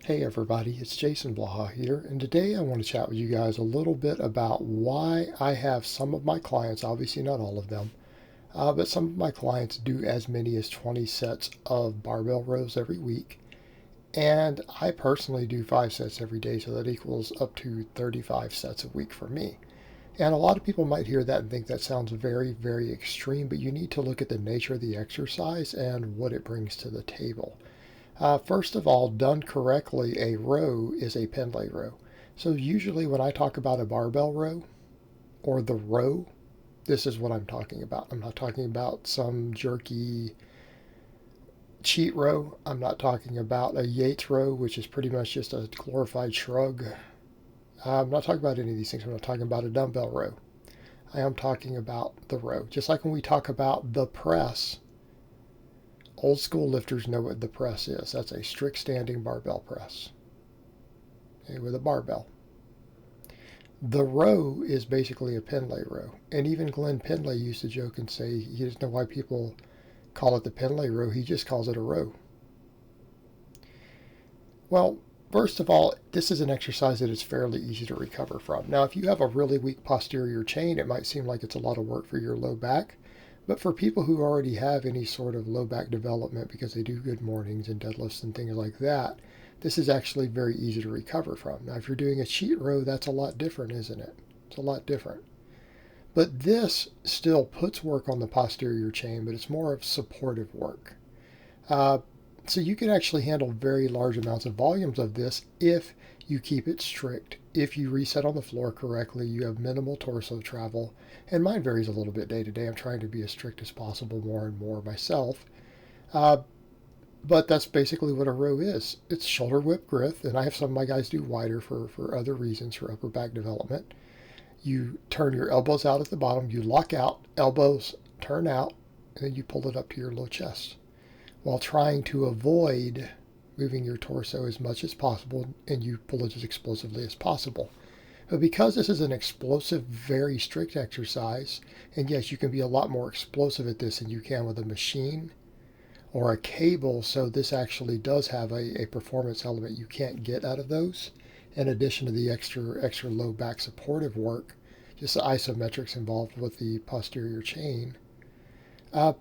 Hey everybody, it's Jason Blaha here, and today I want to chat with you guys a little bit about why I have some of my clients, obviously not all of them, but some of my clients do as many as 20 sets of barbell rows every week, and I personally do 5 sets every day, so that equals up to 35 sets a week for me. And a lot of people might hear that and think that sounds very, very extreme, but you need to look at the nature of the exercise and what it brings to the table. First of all, done correctly, a row is a pendlay row. So usually when I talk about a barbell row or the row, this is what I'm talking about. I'm not talking about some jerky cheat row. I'm not talking about a Yates row, which is pretty much just a glorified shrug. I'm not talking about any of these things. I'm not talking about a dumbbell row. I am talking about the row. Just like when we talk about the press, old school lifters know what the press is. That's a strict standing barbell press, okay, with a barbell. The row is basically a Pendlay row. And even Glenn Pendlay used to joke and say he doesn't know why people call it the Pendlay row. He just calls it a row. Well, first of all, this is an exercise that is fairly easy to recover from. Now, if you have a really weak posterior chain, it might seem like it's a lot of work for your low back. But for people who already have any sort of low back development because they do good mornings and deadlifts and things like that, this is actually very easy to recover from. Now, if you're doing a cheat row, that's a lot different, isn't it? It's a lot different. But this still puts work on the posterior chain, but it's more of supportive work. Uh, so you can actually handle very large amounts of volumes of this if you keep it strict. If you reset on the floor correctly, you have minimal torso travel. And mine varies a little bit day to day. I'm trying to be as strict as possible more and more myself. Uh, but that's basically what a row is. It's shoulder whip grip, and I have some of my guys do wider for other reasons, for upper back development. You turn your elbows out at the bottom, you lock out, elbows turn out, and then you pull it up to your low chest while trying to avoid moving your torso as much as possible, and you pull it as explosively as possible. But because this is an explosive, very strict exercise, and yes, you can be a lot more explosive at this than you can with a machine or a cable, so this actually does have a performance element you can't get out of those, in addition to the extra low back supportive work, just the isometrics involved with the posterior chain.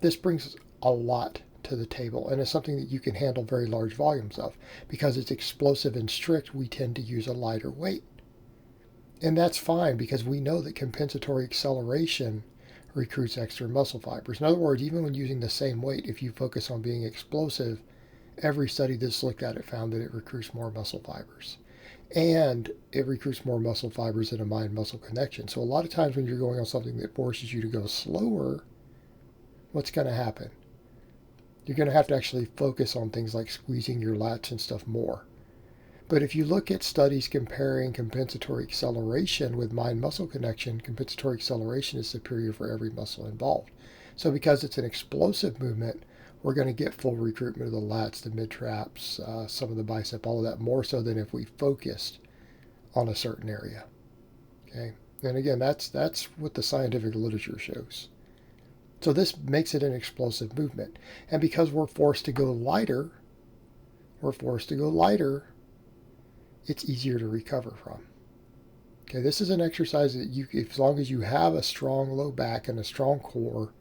This brings a lot to the table, and it's something that you can handle very large volumes of. Because it's explosive and strict, we tend to use a lighter weight. And that's fine because we know that compensatory acceleration recruits extra muscle fibers. In other words, even when using the same weight, if you focus on being explosive, every study that's looked at it found that it recruits more muscle fibers. And it recruits more muscle fibers than a mind-muscle connection. So a lot of times when you're going on something that forces you to go slower, what's going to happen? You're going to have to actually focus on things like squeezing your lats and stuff more. But if you look at studies comparing compensatory acceleration with mind-muscle connection, compensatory acceleration is superior for every muscle involved. So because it's an explosive movement, we're going to get full recruitment of the lats, the mid-traps, some of the bicep, all of that, more so than if we focused on a certain area. Okay, and again, that's what the scientific literature shows. So this makes it an explosive movement. And because we're forced to go lighter, it's easier to recover from. Okay, this is an exercise that you, as long as you have a strong low back and a strong core,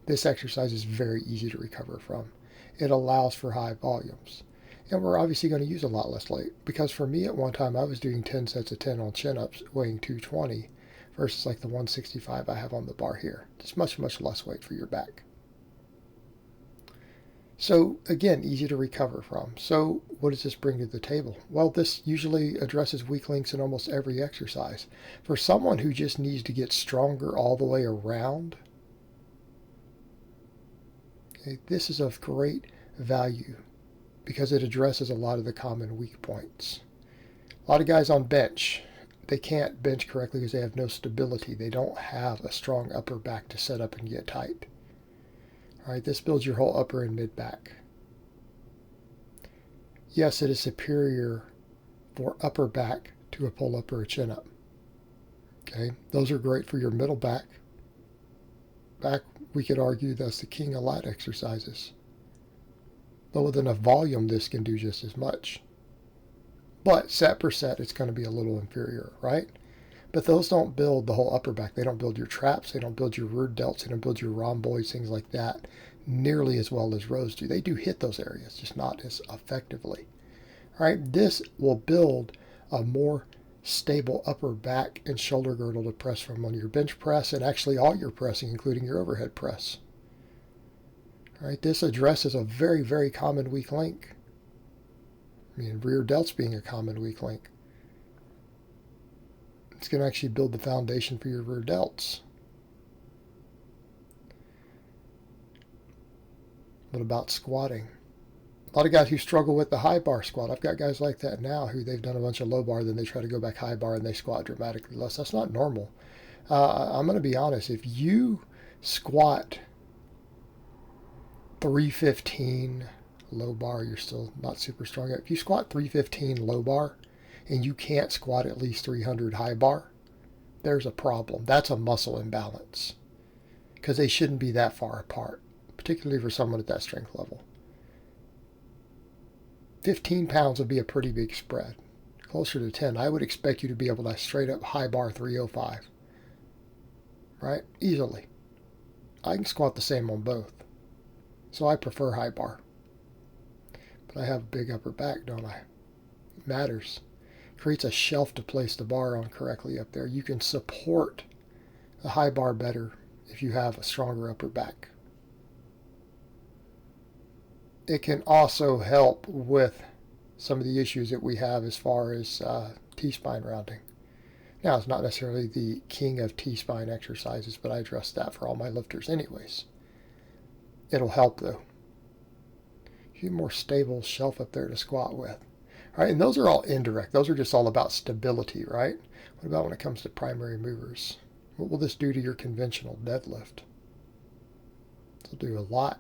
this exercise is very easy to recover from. It allows for high volumes. And we're obviously going to use a lot less weight, because for me at one time I was doing 10 sets of 10 on chin-ups weighing 220 versus like the 165 I have on the bar here. It's much, much less weight for your back. So again, easy to recover from. So what does this bring to the table? Well, this usually addresses weak links in almost every exercise. For someone who just needs to get stronger all the way around, okay, this is of great value because it addresses a lot of the common weak points. A lot of guys on bench, they can't bench correctly because they have no stability. They don't have a strong upper back to set up and get tight. All right, this builds your whole upper and mid back. Yes, it is superior for upper back to a pull up or a chin up. Okay, those are great for your middle back. We could argue that's the king of lat exercises. But with enough volume, this can do just as much. But set per set, it's going to be a little inferior, right? But those don't build the whole upper back. They don't build your traps. They don't build your rear delts. They don't build your rhomboids, things like that, nearly as well as rows do. They do hit those areas, just not as effectively. All right, this will build a more stable upper back and shoulder girdle to press from on your bench press and actually all your pressing, including your overhead press. All right, this addresses a very, very common weak link. I mean, rear delts being a common weak link. It's going to actually build the foundation for your rear delts. What about squatting? A lot of guys who struggle with the high bar squat. I've got guys like that now who they've done a bunch of low bar, then they try to go back high bar and they squat dramatically less. That's not normal. I'm going to be honest. If you squat 315 low bar, you're still not super strong. If you squat 315 low bar and you can't squat at least 300 high bar, there's a problem. That's a muscle imbalance because they shouldn't be that far apart, particularly for someone at that strength level. 15 pounds would be a pretty big spread. Closer to 10, I would expect you to be able to straight up high bar 305. Right? Easily. I can squat the same on both. So I prefer high bar. But I have a big upper back, don't I? It matters. Creates a shelf to place the bar on correctly up there. You can support the high bar better if you have a stronger upper back. It can also help with some of the issues that we have as far as T-spine rounding. Now, it's not necessarily the king of T-spine exercises, but I address that for all my lifters anyways. It'll help, though. A more stable shelf up there to squat with. All right, and those are all indirect. Those are just all about stability, right? What about when it comes to primary movers? What will this do to your conventional deadlift? It'll do a lot.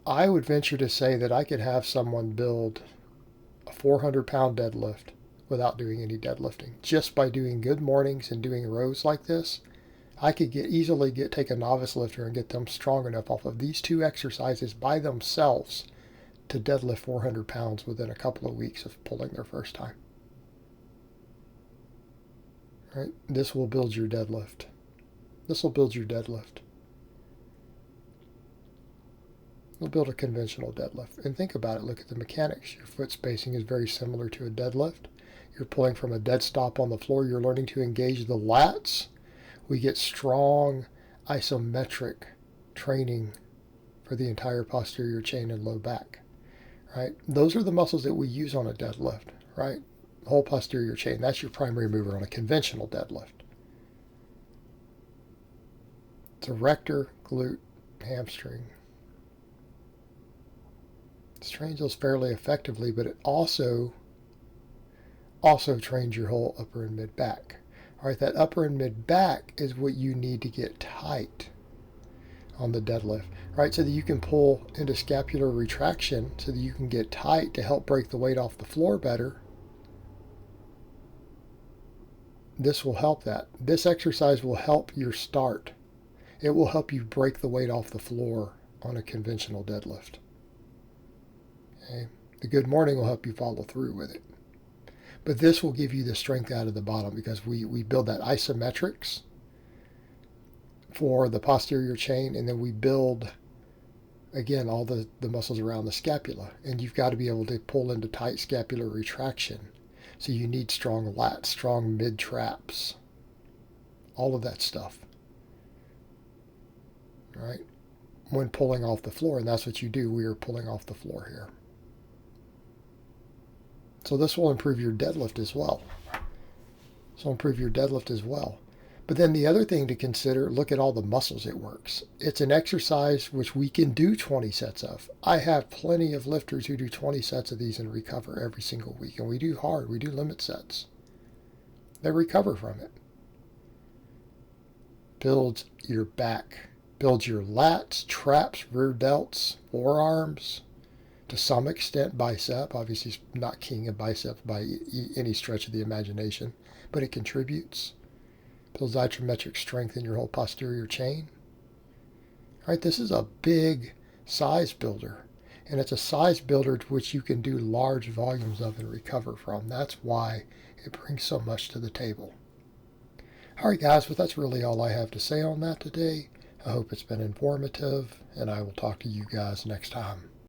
I would venture to say that I could have someone build a 400-pound deadlift without doing any deadlifting. Just by doing good mornings and doing rows like this, I could easily take a novice lifter and get them strong enough off of these two exercises by themselves to deadlift 400 pounds within a couple of weeks of pulling their first time. Right? This will build your deadlift. This will build your deadlift. We'll build a conventional deadlift. And think about it. Look at the mechanics. Your foot spacing is very similar to a deadlift. You're pulling from a dead stop on the floor. You're learning to engage the lats. We get strong isometric training for the entire posterior chain and low back. Right? Those are the muscles that we use on a deadlift. Right? The whole posterior chain. That's your primary mover on a conventional deadlift. It's erector, glute, hamstring. It trains those fairly effectively, but it also trains your whole upper and mid back. All right, that upper and mid back is what you need to get tight on the deadlift, right? So that you can pull into scapular retraction, so that you can get tight to help break the weight off the floor better. This will help that. This exercise will help your start. It will help you break the weight off the floor on a conventional deadlift. Okay. The good morning will help you follow through with it. But this will give you the strength out of the bottom because we build that isometrics for the posterior chain, and then we build, again, all the muscles around the scapula. And you've got to be able to pull into tight scapular retraction. So you need strong lats, strong mid traps, all of that stuff. All right? When pulling off the floor, and that's what you do. We are pulling off the floor here. So this will improve your deadlift as well. But then the other thing to consider, look at all the muscles it works. It's an exercise which we can do 20 sets of. I have plenty of lifters who do 20 sets of these and recover every single week. And we do hard. We do limit sets. They recover from it. Builds your back. Builds your lats, traps, rear delts, forearms. To some extent, bicep. Obviously, it's not king of bicep by any stretch of the imagination, but it contributes. Builds isometric strength in your whole posterior chain. All right, this is a big size builder. and it's a size builder to which you can do large volumes of and recover from. That's why it brings so much to the table. All right, guys, well, that's really all I have to say on that today. I hope it's been informative, and I will talk to you guys next time.